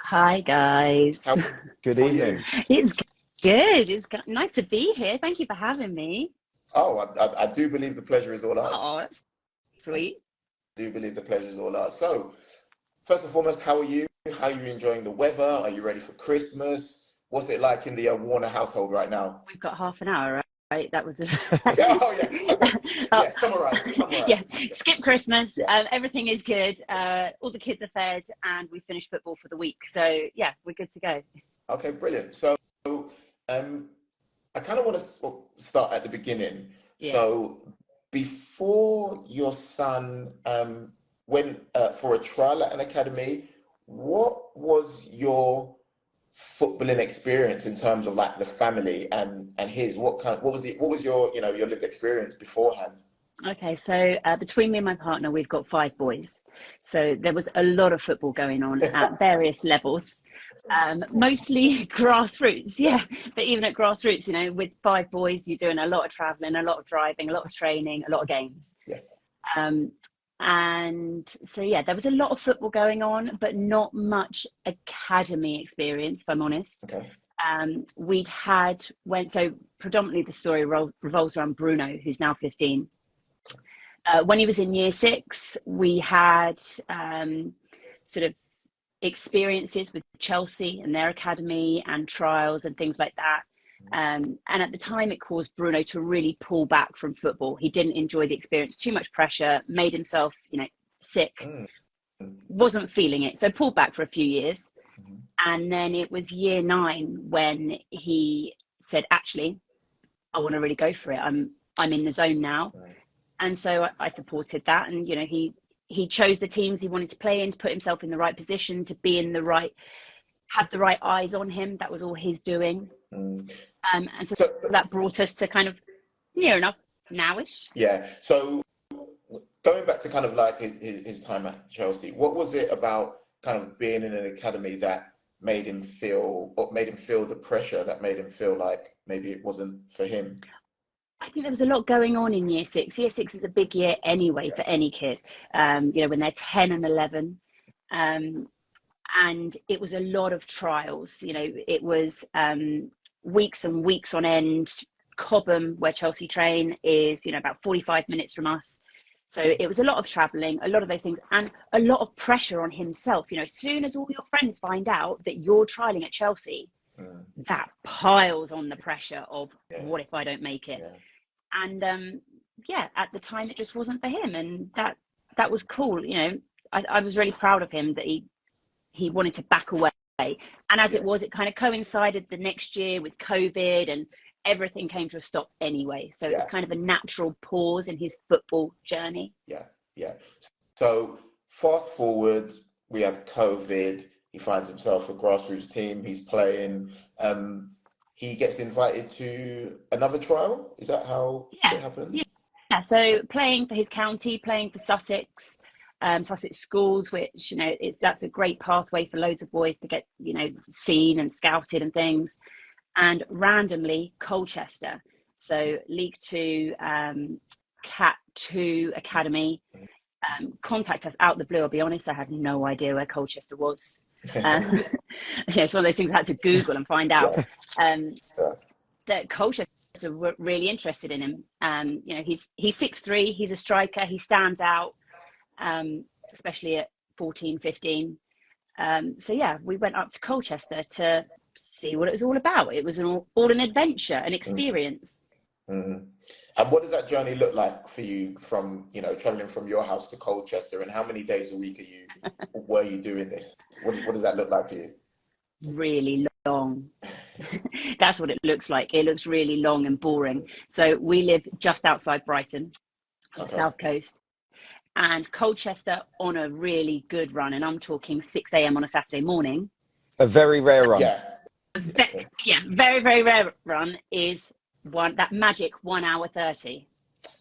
Hi guys. How Good are you? evening. It's good. Nice to be here. Thank you for having me. Oh, I do believe the pleasure is all ours. Oh, that's I sweet. do believe the pleasure is all ours. So, first and foremost, how are you? How are you enjoying the weather? Are you ready for Christmas? What's it like in the Warner household right now? We've got half an hour, right? That was a Yeah, oh yeah. Okay. oh, Yeah, summarize. Summarize. yeah. Skip Christmas. Yeah. Everything is good. All the kids are fed, and we finished football for the week. So yeah, we're good to go. Okay, brilliant. So, um, I kind of want to start at the beginning. Yeah. So, before your son went for a trial at an academy, what was your footballing experience in terms of like the family and his? What was your your lived experience beforehand? Okay, so between me and my partner, we've got five boys. So there was a lot of football going on at various levels, mostly grassroots. Yeah, Yeah, but even at grassroots, with five boys, you're doing a lot of traveling, a lot of driving, a lot of training, a lot of games. yeah. Um, and so, yeah, there was a lot of football going on, but not much academy experience, if I'm honest. Okay. So predominantly the story revolves around Bruno, who's now 15. When he was in year six, we had sort of experiences with Chelsea and their academy and trials and things like that. And at the time, it caused Bruno to really pull back from football. He didn't enjoy the experience, too much pressure, made himself, sick, Mm. wasn't feeling it. So pulled back for a few years. Mhm. And then it was year nine when he said, actually, I want to really go for it. I'm in the zone now. Right. And so I supported that. And, he chose the teams he wanted to play in, to put himself in the right position, to be in have the right eyes on him. That was all his doing. Mm. And so So that brought us to kind of near enough nowish. yeah, so going back to kind of like his time at Chelsea, what was it about kind of being in an academy that made him feel the pressure, that made him feel like maybe it wasn't for him? I think there was a lot going on in year six. Year six is a big year anyway for any kid, when they're 10 and 11. And it was a lot of trials. It was weeks and weeks on end. Cobham, where Chelsea train, is about 45 minutes from us. So it was a lot of traveling, a lot of those things, and a lot of pressure on himself. As soon as all your friends find out that you're trialing at Chelsea, Mm. that piles on the pressure of, Yeah, what if I don't make it? yeah, And yeah, at the time it just wasn't for him, and that was cool. I was really proud of him that he wanted to back away. And as yeah, it was, it kind of coincided the next year with COVID, and everything came to a stop anyway. So it was yeah, kind of a natural pause in his football journey. yeah, yeah. So fast forward, we have COVID. He finds himself a grassroots team. He's playing. He gets invited to another trial. Is that how Yeah, it happened? yeah. So playing for his county, playing for Sussex, Sussex schools, which that's a great pathway for loads of boys to get seen and scouted and things. And randomly Colchester, so League Two, Cat Two Academy, contact us out the blue. I'll be honest, I had no idea where Colchester was. Um, yeah, it's one of those things I had to Google and find out. Yeah, Um, yeah. that Colchester were really interested in him. He's 6'3", he's a striker, he stands out, especially at 14, 15. So yeah, we went up to Colchester to see what it was all about. It was all an adventure, an Mm, experience. mm. And what does that journey look like for you from, traveling from your house to Colchester, and how many days a week were you doing this? What does that look like for you? Really long. That's what it looks like. It looks really long and boring. So we live just outside Brighton, on the Okay. south coast, and Colchester on a really good run, and I'm talking 6 a.m. on a Saturday morning. A very rare run. Yeah. Yeah, very, very rare run is that magic 1 hour 30.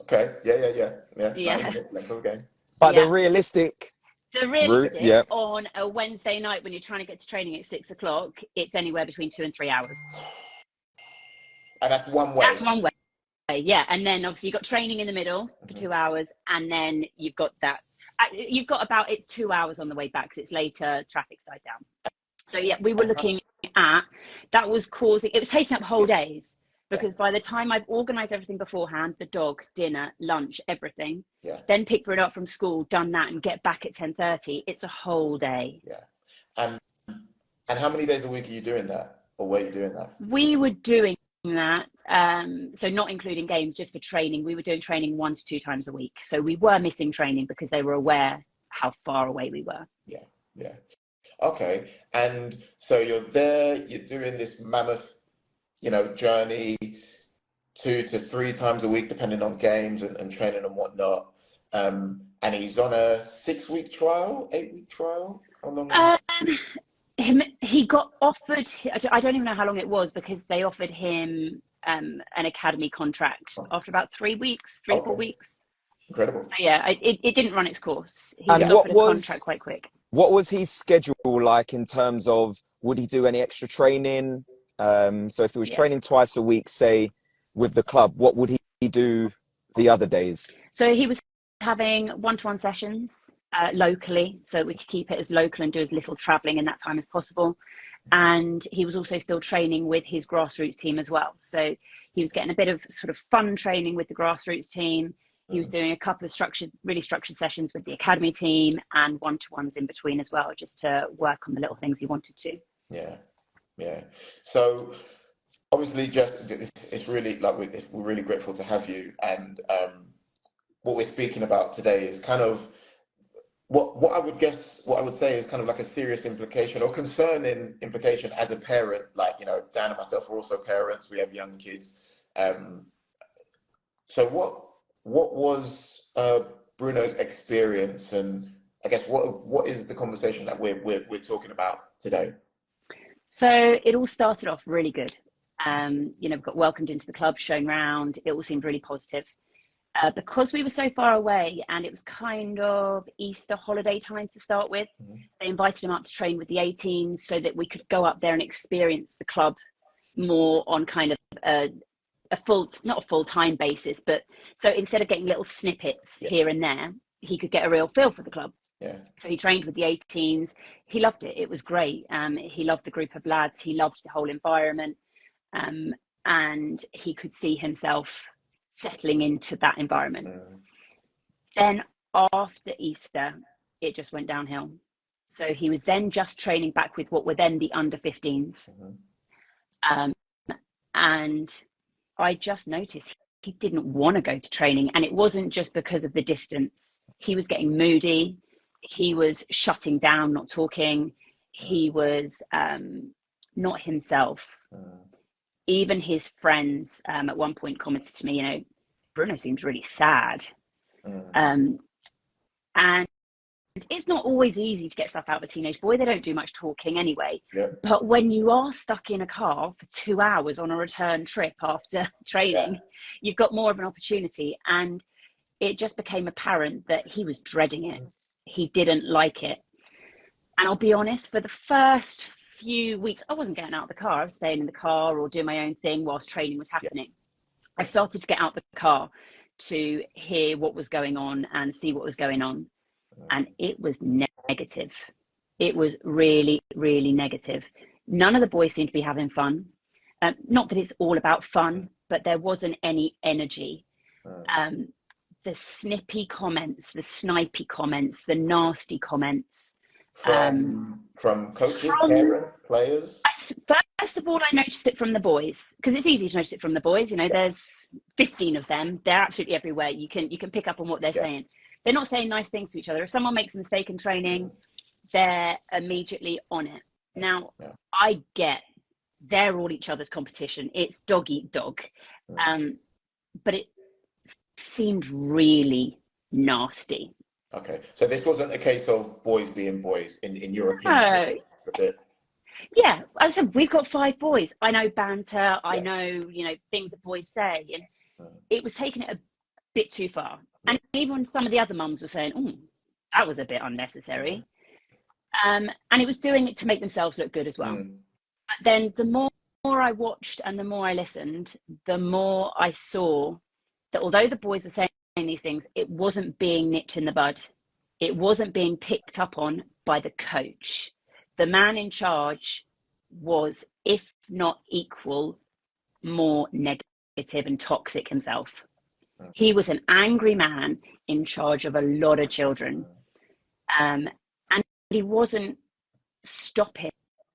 Okay. Yeah. 90 Yeah, minutes length of a game. But the yeah. realistic The route, realistic yeah. on a Wednesday night when you're trying to get to training at 6 o'clock, it's anywhere between 2 and 3 hours. And that's one That's way. one way. Yeah, and then obviously you've got training in the middle for Mhm. 2 hours, and then you've got about it's 2 hours on the way back because it's later, traffic's died down. So yeah, we were looking at, that was causing, it was taking up whole days, because by the time I've organised everything beforehand, the dog, dinner, lunch, everything, then pick her up from school, done that, and get back at 10:30, it's a whole day. Yeah. And how many days a week are you doing that, or were you doing that? We were doing that, so not including games, just for training. We were doing training 1 to 2 times a week. So we were missing training because they were aware how far away we were. Yeah, yeah. Okay. And so you're there, you're doing this mammoth, journey 2 to 3 times a week, depending on games and training and whatnot. And he's on a 6-week trial, 8-week trial? How long is he got offered, I don't even know how long it was, because they offered him an academy contract after about 3 weeks, 4 weeks. Incredible. So yeah, it didn't run its course. He And was offered a contract quite quick. What was his schedule like in terms of, would he do any extra training? So if he was training twice a week, say, with the club, what would he do the other days? So he was having one-to-one sessions locally, so we could keep it as local and do as little travelling in that time as possible. And he was also still training with his grassroots team as well. So he was getting a bit of sort of fun training with the grassroots team. He was doing a couple of really structured sessions with the academy team, and one-to-ones in between as well, just to work on the little things he wanted to. Yeah, yeah. So obviously, Jess, it's really we're really grateful to have you. And what we're speaking about today is kind of what I would say is kind of like a serious implication or concerning implication as a parent. Like, Dan and myself are also parents. We have young kids. So what was Bruno's experience, and I guess what is the conversation that we're talking about today? So it all started off really good. Got welcomed into the club, shown round. It all seemed really positive. Because we were so far away, and it was kind of Easter holiday time to start with, they invited him up to train with the 18s so that we could go up there and experience the club more on kind of not a full-time basis, but so instead of getting little snippets here and there, he could get a real feel for the club. So he trained with the 18s. He loved it. It was great. He loved the group of lads. He loved the whole environment, and he could see himself settling into that environment. Then after Easter, it just went downhill. So he was then just training back with what were then the under 15s. And I just noticed he didn't want to go to training. And it wasn't just because of the distance. He was getting moody. He was shutting down, not talking. He was not himself. Even his friends at one point commented to me, Bruno seems really sad. And it's not always easy to get stuff out of a teenage boy. They don't do much talking anyway. But when you are stuck in a car for 2 hours on a return trip after training, you've got more of an opportunity. And it just became apparent that he was dreading it. He didn't like it. And I'll be honest, for the first few weeks, I wasn't getting out of the car. I was staying in the car or doing my own thing whilst training was happening. I started to get out the car to hear what was going on and see what was going on. And it was negative. It was really, really negative. None of the boys seemed to be having fun. Not that it's all about fun, but there wasn't any energy. The snippy comments, the snipey comments, the nasty comments. From coaches, parents, players? First of all, I noticed it from the boys, because it's easy to notice it from the boys. There's 15 of them. They're absolutely everywhere. You can pick up on what they're saying. They're not saying nice things to each other. If someone makes a mistake in training, they're immediately on it. Now, I get they're all each other's competition. It's dog eat dog. But it seemed really nasty. Okay, so this wasn't a case of boys being boys, in your opinion? No. Yeah, as I said, we've got 5 boys. I know banter. I know, things that boys say. And it was taking it a bit too far. And even some of the other mums were saying, oh, that was a bit unnecessary. And it was doing it to make themselves look good as well. But then the more I watched and the more I listened, the more I saw that although the boys were saying these things, it wasn't being nipped in the bud. It wasn't being picked up on by the coach. the man in charge was, if not equal, more negative and toxic himself. He was an angry man in charge of a lot of children. And he wasn't stopping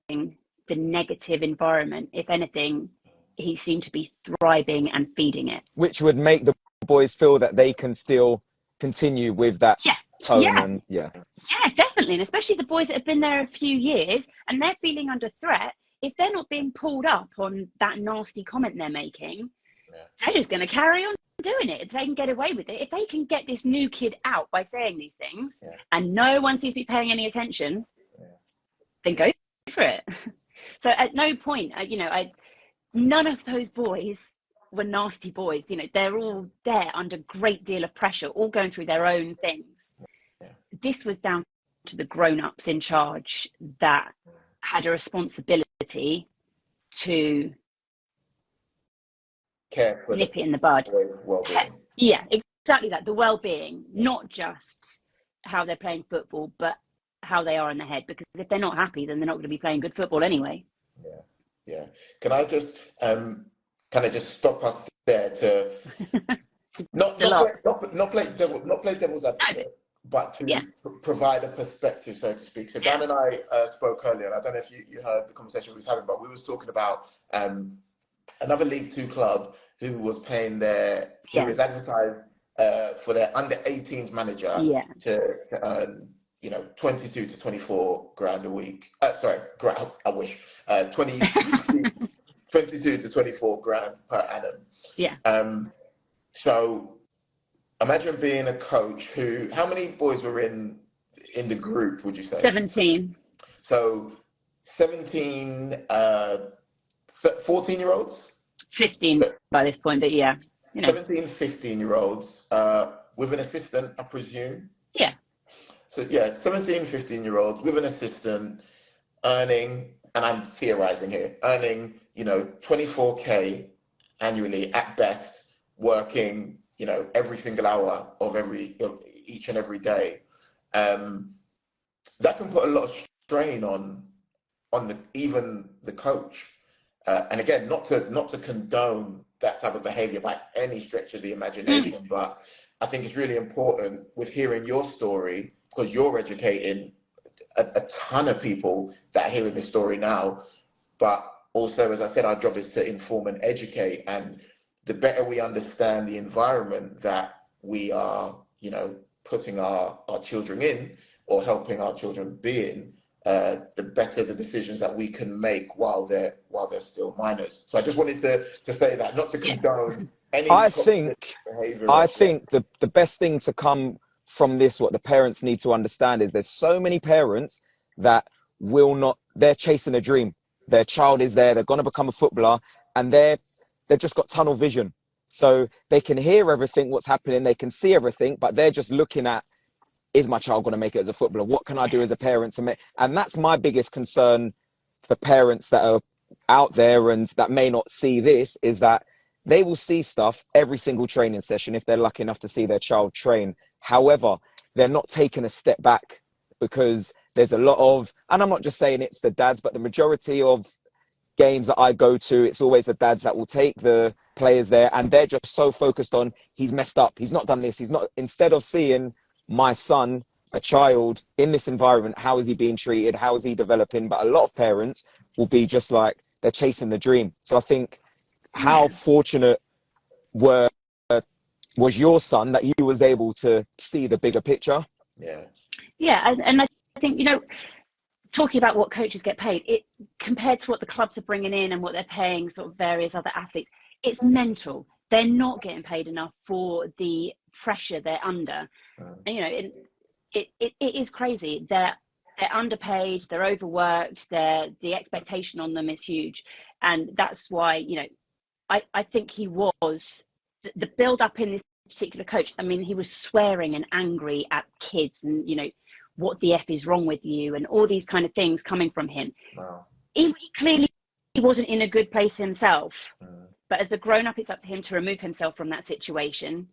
the negative environment. If anything, he seemed to be thriving and feeding it. Which would make the boys feel that they can still continue with that tone. And yeah, definitely. And especially the boys that have been there a few years and they're feeling under threat. If they're not being pulled up on that nasty comment they're making, they're just going to carry on doing it. If they can get away with it, if they can get this new kid out by saying these things and no one seems to be paying any attention, then go for it. So at no point, none of those boys were nasty boys. They're all there under a great deal of pressure, all going through their own things. This was down to the grown-ups in charge that had a responsibility to nip it in the bud. Yeah, exactly that. The well-being, not just how they're playing football, but how they are in the head. Because if they're not happy, then they're not going to be playing good football anyway. Yeah. Can I just kind of just stop us there to not play devil's advocate, but to provide a perspective, so to speak. So Dan and I spoke earlier, and I don't know if you heard the conversation we was having, but we was talking about another League Two club who was paying he was advertised for their under 18s manager to earn 22 to 24 grand a week. I wish 22 to 24 grand per annum. So imagine being a coach how many boys were in the group, would you say? 17. So 17 14-year-olds? 15 by this point, but 17, 15-year-olds with an assistant, I presume. So 17, 15-year-olds with an assistant earning, and I'm theorizing here, earning 24k annually at best, working every single hour of each and every day. That can put a lot of strain on even the coach. And again, not to condone that type of behavior by any stretch of the imagination, but I think it's really important with hearing your story, because you're educating a ton of people that are hearing this story now. But also, as I said, our job is to inform and educate. And the better we understand the environment that we are, putting our children in or helping our children be in, the better the decisions that we can make while they're still minors. So I just wanted to say that, not to condone any behavior. I think the best thing to come from this, what the parents need to understand, is there's so many parents that they're chasing a dream. Their child is there, they're going to become a footballer, and they've just got tunnel vision. So they can hear everything, what's happening, they can see everything, but they're just looking at, is my child going to make it as a footballer? What can I do as a parent to make? And that's my biggest concern for parents that are out there and that may not see this, is that they will see stuff every single training session if they're lucky enough to see their child train. However, they're not taking a step back, because there's a lot of, and I'm not just saying it's the dads, but the majority of games that I go to, it's always the dads that will take the players there, and they're just so focused on, he's messed up, he's not done this, instead of seeing my son, a child in this environment, how is he being treated, how is he developing? But a lot of parents will be just like, they're chasing the dream. So I think, how fortunate was your son that he was able to see the bigger picture? And I think, talking about what coaches get paid, it compared to what the clubs are bringing in and what they're paying sort of various other athletes, it's mental. They're not getting paid enough for the pressure they're under. And, it is crazy. They're underpaid, they're overworked, the expectation on them is huge. And that's why, I think he was, the build up in this particular coach, I mean, he was swearing and angry at kids and, what the F is wrong with you and all these kind of things coming from him. He clearly wasn't in a good place himself. But as the grown-up, it's up to him to remove himself from that situation,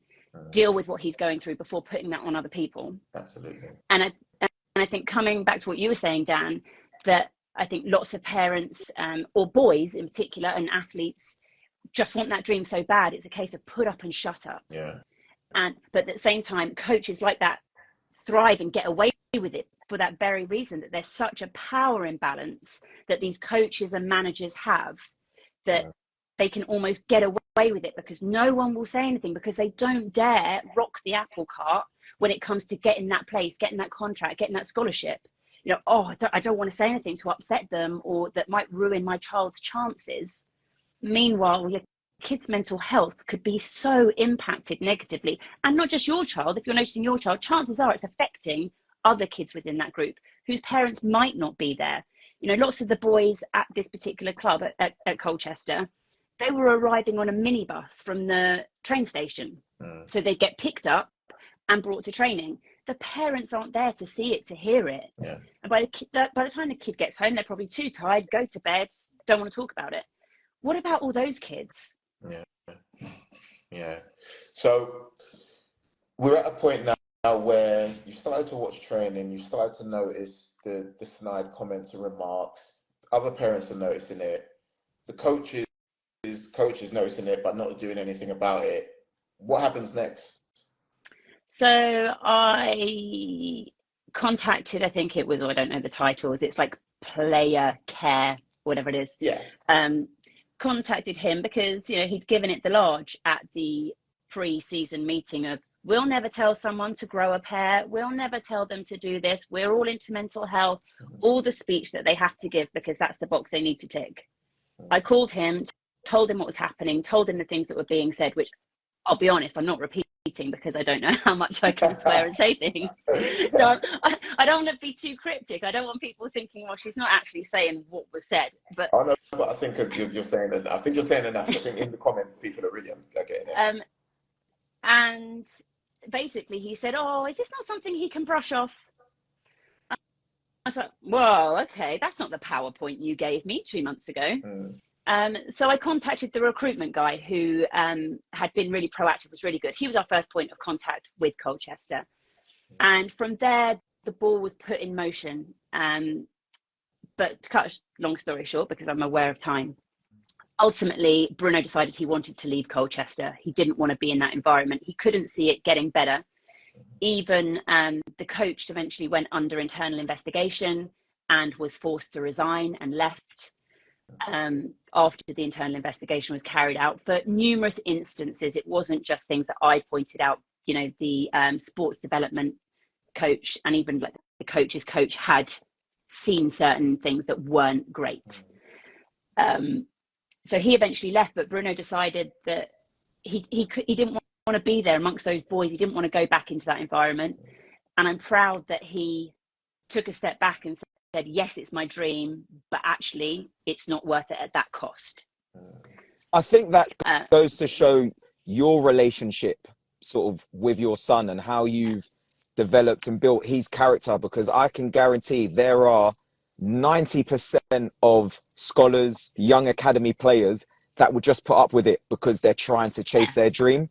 deal with what he's going through before putting that on other people. Absolutely. And I think coming back to what you were saying, Dan, that I think lots of parents, or boys in particular, and athletes, just want that dream so bad. It's a case of put up and shut up. Yeah. But at the same time, coaches like that thrive and get away with it for that very reason, that there's such a power imbalance that these coaches and managers have, that they can almost get away with it because no one will say anything, because they don't dare rock the apple cart when it comes to getting that place, getting that contract, getting that scholarship. You know, oh, I don't want to say anything to upset them or that might ruin my child's chances. Meanwhile, your kids' mental health could be so impacted negatively. And not just your child. If you're noticing your child, chances are it's affecting other kids within that group whose parents might not be there. You know, lots of the boys at this particular club at Colchester, they were arriving on a minibus from the train station. So they get picked up and brought to training. The parents aren't there to see it, to hear it. Yeah. And by the time the kid gets home, they're probably too tired, go to bed, don't want to talk about it. What about all those kids? Yeah. So we're at a point now where you started to watch training, you started to notice the snide comments and remarks. Other parents are noticing it. The coaches noticing it, but not doing anything about it. What happens next? So I contacted, I think it was, or I don't know the titles, it's like player care, whatever it is. Yeah. Contacted him because, you know, he'd given it the large at the pre-season meeting of, we'll never tell someone to grow a pair, we'll never tell them to do this, we're all into mental health, all the speech that they have to give because that's the box they need to tick. I called him, told him what was happening, told him the things that were being said, which I'll be honest, I'm not repeating because I don't know how much I can swear and say things. So I don't want to be too cryptic. I don't want people thinking, well, she's not actually saying what was said. But I know, but I think you're saying enough. I think you're saying enough. I think in the comments, people are really getting it. And basically he said, oh, is this not something he can brush off? I was like, well, okay, that's not the PowerPoint you gave me 2 months ago. So I contacted the recruitment guy who had been really proactive, was really good. He was our first point of contact with Colchester. And from there, the ball was put in motion. But to cut a long story short, because I'm aware of time, ultimately, Bruno decided he wanted to leave Colchester. He didn't want to be in that environment. He couldn't see it getting better. Even the coach eventually went under internal investigation and was forced to resign and left. After the internal investigation was carried out, for numerous instances, it wasn't just things that I pointed out. You know, the sports development coach and even like the coach's coach had seen certain things that weren't great. So he eventually left, but Bruno decided that he didn't want to be there amongst those boys. He didn't want to go back into that environment. And I'm proud that he took a step back and said, yes, it's my dream, but actually it's not worth it at that cost. I think that goes to show your relationship sort of with your son and how you've developed and built his character, because I can guarantee there are 90% of scholars, young academy players that would just put up with it because they're trying to chase their dream.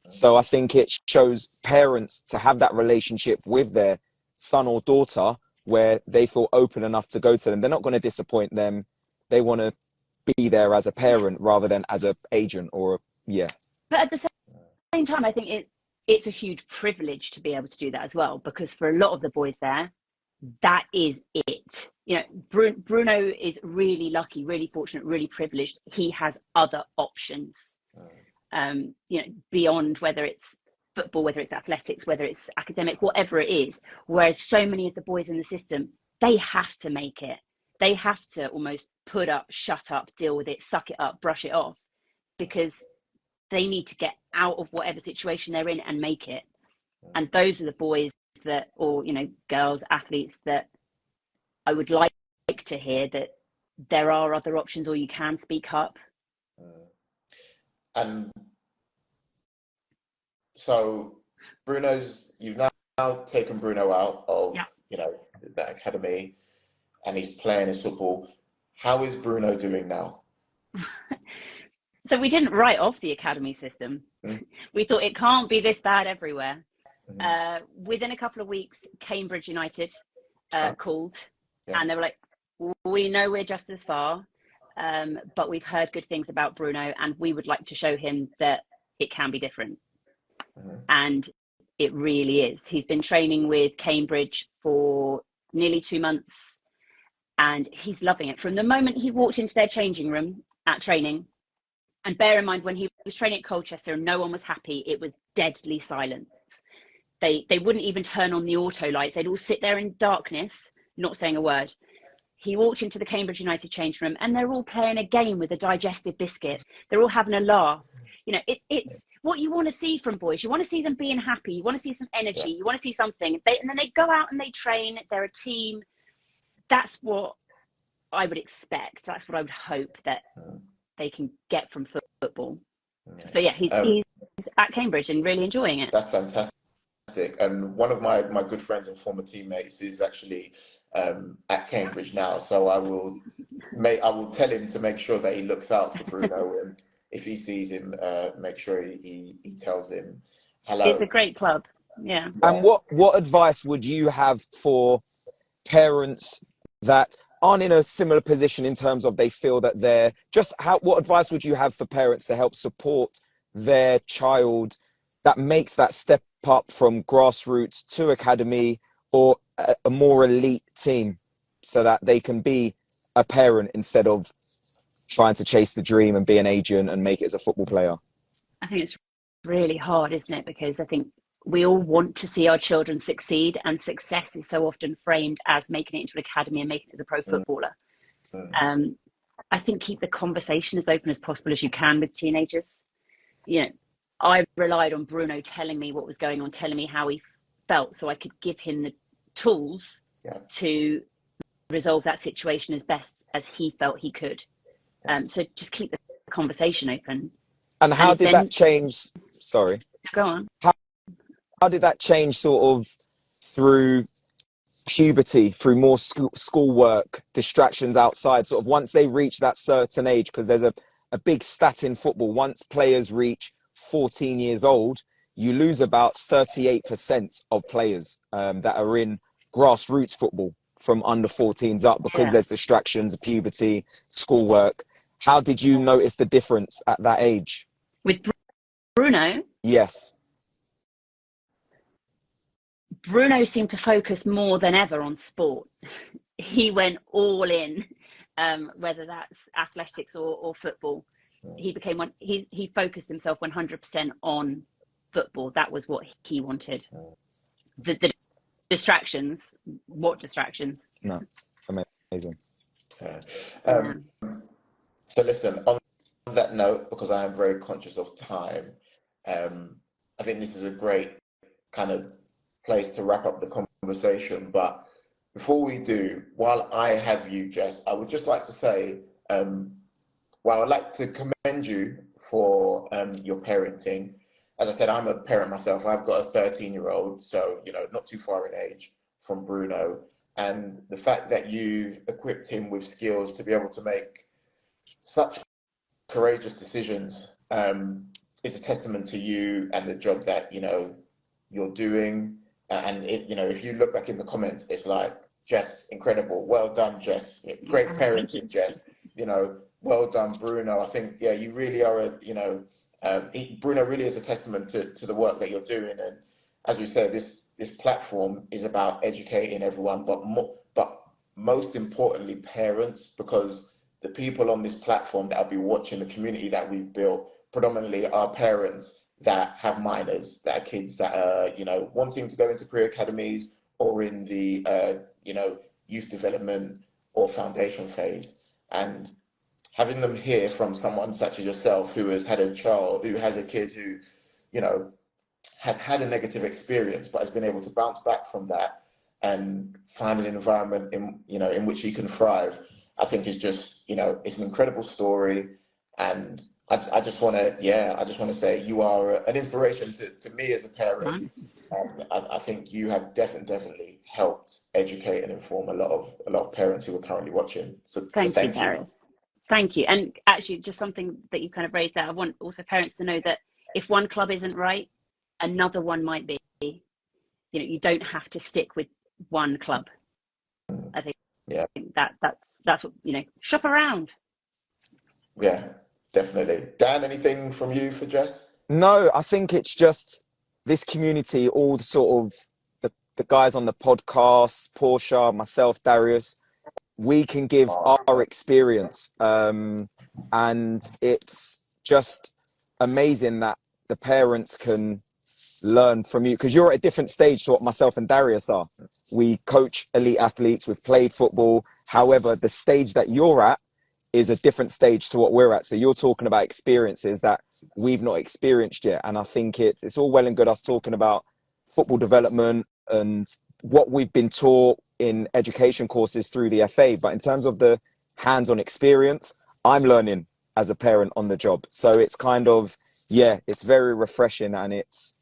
So I think it shows parents to have that relationship with their son or daughter where they feel open enough to go to them. They're not going to disappoint them. They want to be there as a parent rather than as an agent or yeah. But at the same time, I think it's a huge privilege to be able to do that as well, because for a lot of the boys there, that is it. You know, Bruno is really lucky, really fortunate, really privileged. He has other options, you know, beyond whether it's football, whether it's athletics, whether it's academic, whatever it is. Whereas so many of the boys in the system, they have to make it. They have to almost put up, shut up, deal with it, suck it up, brush it off, because they need to get out of whatever situation they're in and make it. And those are the boys that, or, you know, girls, athletes that I would like to hear that there are other options, or you can speak up. And so you've now taken Bruno out of, you know, that academy and he's playing his football. How is Bruno doing now? So we didn't write off the academy system. We thought it can't be this bad everywhere. Within a couple of weeks, Cambridge United called and they were like, We know we're just as far, but we've heard good things about Bruno, and we would like to show him that it can be different. And it really is. He's been training with Cambridge for nearly 2 months, and he's loving it. From the moment he walked into their changing room at training, and bear in mind, when he was training at Colchester and no one was happy, it was deadly silence. They wouldn't even turn on the auto lights. They'd all sit there in darkness, not saying a word. He walked into the Cambridge United change room and they're all playing a game with a digestive biscuit. They're all having a laugh. You know, it's what you want to see from boys. You want to see them being happy. You want to see some energy. You want to see something. And then they go out and they train. They're a team. That's what I would expect. That's what I would hope that they can get from football. So yeah, he's at Cambridge and really enjoying it. That's fantastic. And one of my good friends and former teammates is actually at Cambridge now. So I will tell him to make sure that he looks out for Bruno, and if he sees him, make sure he tells him hello. It's a great club. Yeah. And what advice would you have for parents that aren't in a similar position in terms of they feel that what advice would you have for parents to help support their child that makes that step up from grassroots to academy or a more elite team, so that they can be a parent instead of trying to chase the dream and be an agent and make it as a football player? I think it's really hard, isn't it? Because I think we all want to see our children succeed, and success is so often framed as making it into an academy and making it as a pro footballer. I think keep the conversation as open as possible as you can with teenagers. You know, I relied on Bruno telling me what was going on, telling me how he felt, so I could give him the tools to resolve that situation as best as he felt he could. So just keep the conversation open. And how did that change? Sorry. Go on. How did that change sort of through puberty, through more schoolwork, distractions outside, sort of once they reach that certain age? Because there's a big stat in football. Once players reach 14 years old, you lose about 38% of players that are in grassroots football from under 14s up, because there's distractions, puberty, schoolwork. How did you notice the difference at that age? With Bruno? Yes. Bruno seemed to focus more than ever on sport. He went all in, whether that's athletics or football. He focused himself 100% on football. That was what he wanted. The distractions, what distractions? No, amazing. So listen, on that note, because I am very conscious of time, I think this is a great kind of place to wrap up the conversation. But before we do, while I have you, Jess, I would just like to say, well, I'd like to commend you for your parenting. As I said, I'm a parent myself. I've got a 13-year-old, so, you know, not too far in age from Bruno. And the fact that you've equipped him with skills to be able to make such courageous decisions is a testament to you and the job that, you know, you're doing. And it, you know, if you look back in the comments, it's like, Jess, incredible. Well done, Jess. Great parenting, Jess. You know, well done, Bruno. I think, yeah, you really are Bruno really is a testament to the work that you're doing. And as we said, this platform is about educating everyone, but most importantly, parents, because the people on this platform that will be watching, the community that we've built, predominantly are parents that have minors, that are kids that are, you know, wanting to go into career academies or in the, you know, youth development or foundation phase. And having them hear from someone such as yourself, who has had a child, who has a kid who, you know, has had a negative experience, but has been able to bounce back from that and find an environment in which he can thrive, I think is just, you know, it's an incredible story. And I just want to say you are an inspiration to me as a parent. And I think you have definitely helped educate and inform a lot of parents who are currently watching. So thank you, Darius. Thank you. And actually, just something that you kind of raised there, I want also parents to know that if one club isn't right, another one might be. You know, you don't have to stick with one club. I think Yeah. That's what, shop around. Yeah, definitely. Dan, anything from you for Jess? No, I think it's just this community, all the sort of the guys on the podcast, Portia, myself, Darius, we can give our experience. And it's just amazing that the parents can learn from you, because you're at a different stage to what myself and Darius are. We coach elite athletes, we've played football. However, the stage that you're at is a different stage to what we're at. So you're talking about experiences that we've not experienced yet. And I think it's all well and good us talking about football development and what we've been taught in education courses through the FA. But in terms of the hands-on experience, I'm learning as a parent on the job. So it's kind of, yeah, it's very refreshing, and it's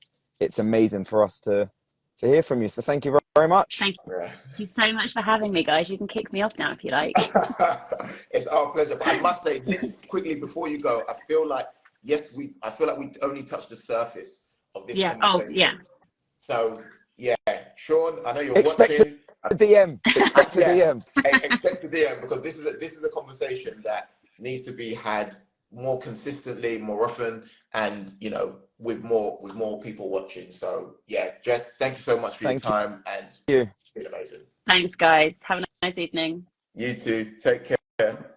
amazing for us to hear from you. So thank you very much. Thank you so much for having me, guys. You can kick me off now if you like. It's our pleasure. But I must say, quickly before you go, I feel like we only touched the surface of this conversation. Oh, yeah. So yeah, Sean, I know you're Expect watching. A DM. Expect a DM. Expect a DM, because this is a conversation that needs to be had more consistently, more often, and with more people watching. So yeah, Jess, thank you so much for your time, and it's been amazing. Thanks, guys. Have a nice evening. You too. Take care.